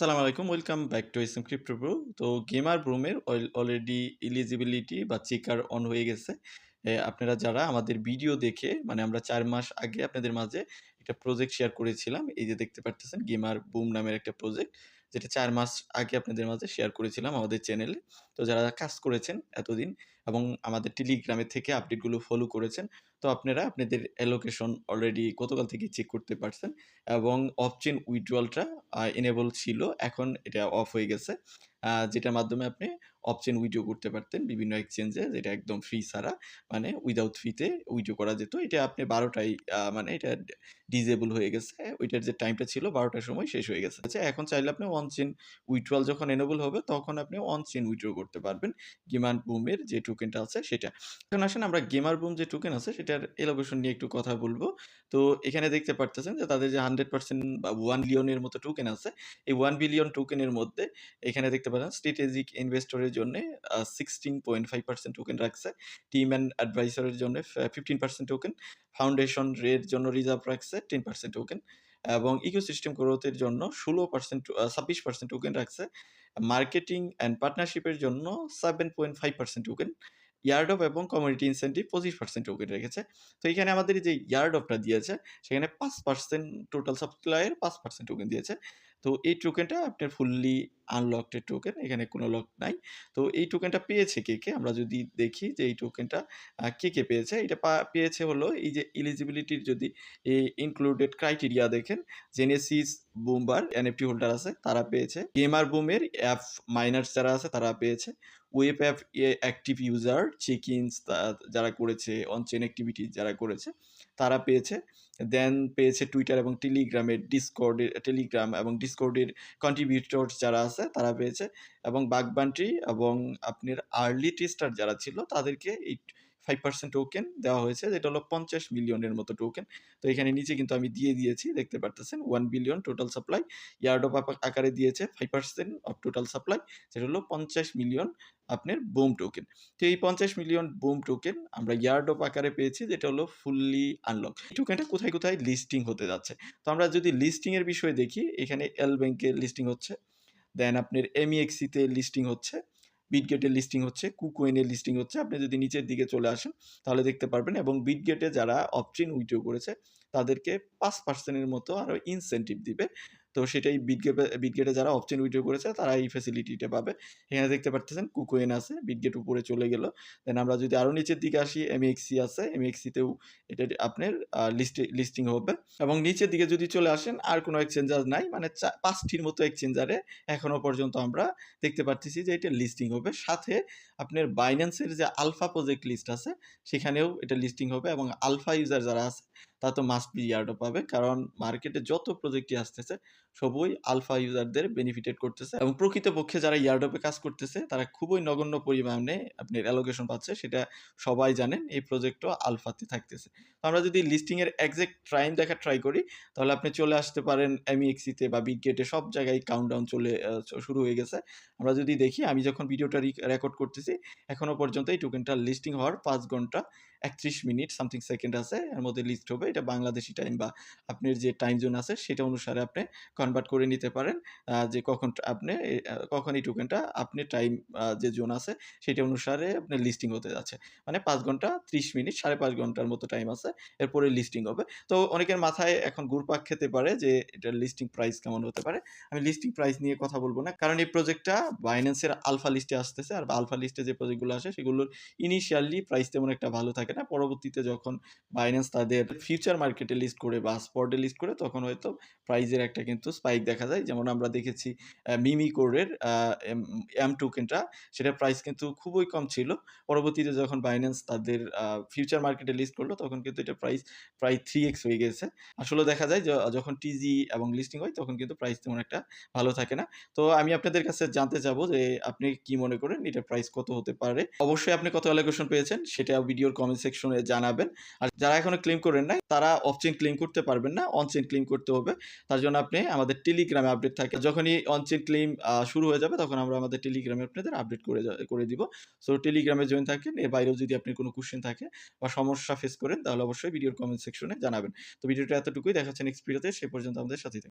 আসসালামু আলাইকুম। Welcome back to SM crypto bro. তো গেমার ব্রোমের অলরেডি এলিজিবিলিটি বা চেকার অন হয়ে গেছে। আপনারা যারা আমাদের ভিডিও দেখে মানে আমরা ৪ মাস আগে আপনাদের মাঝে একটা প্রজেক্ট শেয়ার করেছিলাম। এই যে দেখতে পারতেছেন গেমার বুম নামের একটা প্রজেক্ট যেটা ৪ মাস আগে আপনাদের মাঝে শেয়ার করেছিলাম আমাদের চ্যানেলে। তো যারা কাজ করেছেন এতদিন এবং আমাদের টেলিগ্রামে থেকে আপডেটগুলো ফলো করেছেন, তো আপনারা আপনাদের অ্যালোকেশন অলরেডি গতকাল থেকেই চেক করতে পারছেন এবং অফ চেইন উইথড্রয়ালটা এনেবল ছিল। এখন এটা অফ হয়ে গেছে। যেটার মাধ্যমে আপনি অফ চেইন উইথড্র করতে পারতেন বিভিন্ন এক্সচেঞ্জে, যেটা একদম ফ্রি ছাড়া, মানে উইথআউট ফিতে উইথড্র করা যেত। এটা আপনি ১২ টায় মানে এটা ডিসেবল হয়ে গেছে। ওইটার যে টাইমটা ছিল ১২ টার সময় শেষ হয়ে গেছে। আচ্ছা, এখন চাইলে আপনি অন চেইন উইথড্রয়াল যখন এনেবল হবে তখন আপনি অন চেইন উইথড্র করতে পারবেন। গেমার বুমের যে টোকেনটা আছে সেটা। এখন আসেন আমরা গেমার বুম যে টোকেন আছে সেটার এলোকেশন নিয়ে একটু কথা বলব। তো এখানে দেখতে পারতেছেন যে তাদের যে 100% বা 1 বিলিয়নের মতো টোকেন আছে, এই 1 বিলিয়ন টোকেনের মধ্যে এখানে দেখতে পাচ্ছেন স্ট্র্যাটেজিক ইনভেস্টরের জন্যে 16.5% টোকেন রাখছে। টিম অ্যান্ড অ্যাডভাইসরের জন্য 15% টোকেন, ফাউন্ডেশন এর জন্য রিজার্ভ রাখছে 10% টোকেন এবং ইকোসিস্টেম গ্রোথের জন্য 16% 26% টোকেন রাখছে। মার্কেটিং অ্যান্ড পার্টনারশিপের জন্য 7.5% টোকেন। ইয়ারডপ এবং কমিউনিটি ইনসেনটিভ 25% টোকেন রেখেছে। তো এখানে আমাদের যে ইয়ারডপটা দিয়েছে সেখানে 5% টোটাল সাপ্লাইয়ের 5% টোকেন দিয়েছে। তো এই টোকেনটা আপনার ফুললি আনলকড এর টোকেন, এখানে কোনো লক নাই। তো এই টোকেনটা পেয়েছে কে? আমরা যদি দেখি যে এই টোকেনটা কে পেয়েছে? এটা পেয়েছে হলো এই যে এলিজিবিলিটির যদি ইনক্লুডেড ক্রাইটেরিয়া দেখেন, জেনেসিস বুমবার এনএফটি হোল্ডার আছে তারা পেয়েছে। গেমার বুমের অ্যাপ মাইনার্স যারা আছে তারা পেয়েছে। Web app active user check ins যারা করেছে, অন চেইন অ্যাক্টিভিটি যারা করেছে তারা পেয়েছে। দেন পেয়েছে টুইটার এবং টেলিগ্রাম এবং ডিসকর্ডের কন্ট্রিবিউটরস যারা আছে তারা পেয়েছে এবং বাগবান্টি এবং আপনার আর্লি টেস্টার যারা ছিল তাদেরকে এই 5% টোকেন দেওয়া হয়েছে, যেটা হলো 50 মিলিয়নের মতো টোকেন। তো এখানে নিচে কিন্তু আমি দিয়ে দিয়েছি, দেখতে পারতেছেন 1 বিলিয়ন টোটাল সাপ্লাই। ইয়ারডপ আকারে দিয়েছে 5% অফ টোটাল সাপ্লাই, যেটা হলো 50 মিলিয়ন আপনার বুম টোকেন। তো এই 50 মিলিয়ন বুম টোকেন আমরা ইয়ারডপ আকারে পেয়েছি, যেটা হলো ফুললি আনলক। এই টোকেনটা কোথায় লিস্টিং হতে যাচ্ছে? তো আমরা যদি লিস্টিং এর বিষয়ে দেখি, এখানে এল ব্যাংকের লিস্টিং হচ্ছে, দেন আপনার এমইএক্সিতে লিস্টিং হচ্ছে, বিটগেটের লিস্টিং হচ্ছে, কুকোয়েনের লিস্টিং হচ্ছে। আপনি যদি নিচের দিকে চলে আসেন তাহলে দেখতে পারবেন এবং বিটগেটে যারা অপচেন উইথড্র করেছে তাদেরকে 5% এর মতো আরও ইনসেন্টিভ দিবে। তো সেটাই বিটগেটে যারা অপচেন উইথড্র করেছে তারা এই ফ্যাসিলিটিটা পাবে। এখানে দেখতে পারতেছেন কুকোয়েন আছে, বিটগেট উপরে চলে গেল। দেন আমরা যদি আরও নিচের দিকে আসি, এমএক্সি আছে, এমএক্সিতেও এটা আপনার লিস্টিং হবে এবং নিচের দিকে যদি চলে আসেন আর কোনো এক্সচেঞ্জার নাই, মানে 5টির মতো এক্সচেঞ্জারে এখনো পর্যন্ত আমরা দেখতে পারতেছি যে এটা লিস্টিং হবে। সাথে আপনার বাইন্যান্সের যে আলফা প্রজেক্ট লিস্ট আছে সেখানেও এটা লিস্টিং হবে এবং আলফা ইউজার যারা আছে তারা তো মাস্ট বি ইয়ার্ডও পাবে, কারণ মার্কেটে যত প্রজেক্টই আসতেছে সবই আলফা ইউজারদের বেনিফিটেড করতেছে এবং প্রকৃতপক্ষে যারা ইয়ারডপে কাজ করতেছে তারা খুবই নগণ্য পরিমাণে আপনার অ্যালোকেশন পাচ্ছে, সেটা সবাই জানেন। এই প্রজেক্টও আলফাতে থাকতেছে। তো আমরা যদি লিস্টিংয়ের এক্সাক্ট টাইম দেখা ট্রাই করি তাহলে আপনি চলে আসতে পারেন এমইএক্সিতে বা বিটগেটে, সব জায়গায় কাউন্টডাউন শুরু হয়ে গেছে। আমরা যদি দেখি, আমি যখন ভিডিওটা রেকর্ড করতেছি এখনো পর্যন্ত এই টোকেনটা লিস্টিং হওয়ার 5 ঘন্টা 31 মিনিট সামথিং সেকেন্ড আছে, এর মধ্যে লিস্ট হবে। এটা বাংলাদেশি টাইম বা আপনার যে টাইম জোন আছে সেটা অনুসারে আপনি কনভার্ট করে নিতে পারেন, যে কখন এই টোকেনটা আপনি টাইম যে জোন আছে সেটা অনুসারে আপনার লিস্টিং হতে যাচ্ছে। মানে 5 ঘন্টা 30 মিনিট, 5.5 ঘন্টার মতো টাইম আছে, এরপরে লিস্টিং হবে। তো অনেকের মাথায় এখন ঘুরপাক খেতে পারে যে এটার লিস্টিং প্রাইস কেমন হতে পারে। আমি লিস্টিং প্রাইস নিয়ে কথা বলবো না, কারণ এই প্রজেক্টটা বাইন্যান্সের আলফা লিস্টে আসতেছে আর আলফা লিস্টে যে প্রজেক্টগুলো আসে সেগুলোর ইনিশিয়ালি প্রাইস তেমন একটা ভালো থাকে না। পরবর্তীতে যখন বাইন্যান্স তাদের ফিউচার মার্কেটে লিস্ট করে বা স্পটে লিস্ট করে তখন হয়তো প্রাইজের একটা কিন্তু স্পাইক দেখা যায়। যেমন আমরা দেখেছি মিমিকোরের এম টোকেনটা, সেটার প্রাইস কিন্তু খুবই কম ছিল। পরবর্তীতে যখন বাইন্যান্স তাদের ফিউচার মার্কেটে লিস্ট করলো তখন কিন্তু এটা প্রাইস প্রায় 3x হয়ে গেছে। আসলে দেখা যায় যখন টিজি এবং লিস্টিং হয় তখন কিন্তু প্রাইস তেমন একটা ভালো থাকে না। তো আমি আপনাদের কাছে জানতে চাবো যে আপনি কি মনে করেন এটার প্রাইস কত হতে পারে? অবশ্যই আপনি কত অ্যালোকেশন পেয়েছেন সেটা ভিডিওর কমেন্ট সেকশনে জানাবেন। আর যারা এখনো ক্লেম করেন নাই তারা অফ চেইন ক্লেম করতে পারবেন না, অন চেইন ক্লেম করতে হবে। তার জন্য আপনি আমাদের টেলিগ্রামে আপডেট থাকে। যখনই অন চেইন ক্লেম শুরু হয়ে যাবে তখন আমরা আমাদের টেলিগ্রামে আপনাদের আপডেট করে দিব। সো টেলিগ্রামে জয়েন থাকেন। এর বাইরেও যদি আপনার কোনো কোয়েশ্চেন থাকে বা সমস্যা ফেস করেন তাহলে অবশ্যই ভিডিওর কমেন্ট সেকশনে জানাবেন। তো ভিডিওটা এতটুকুই, দেখা হচ্ছে নেক্সট ভিডিওতে। সে পর্যন্ত আমাদের সাথেই থাকুন।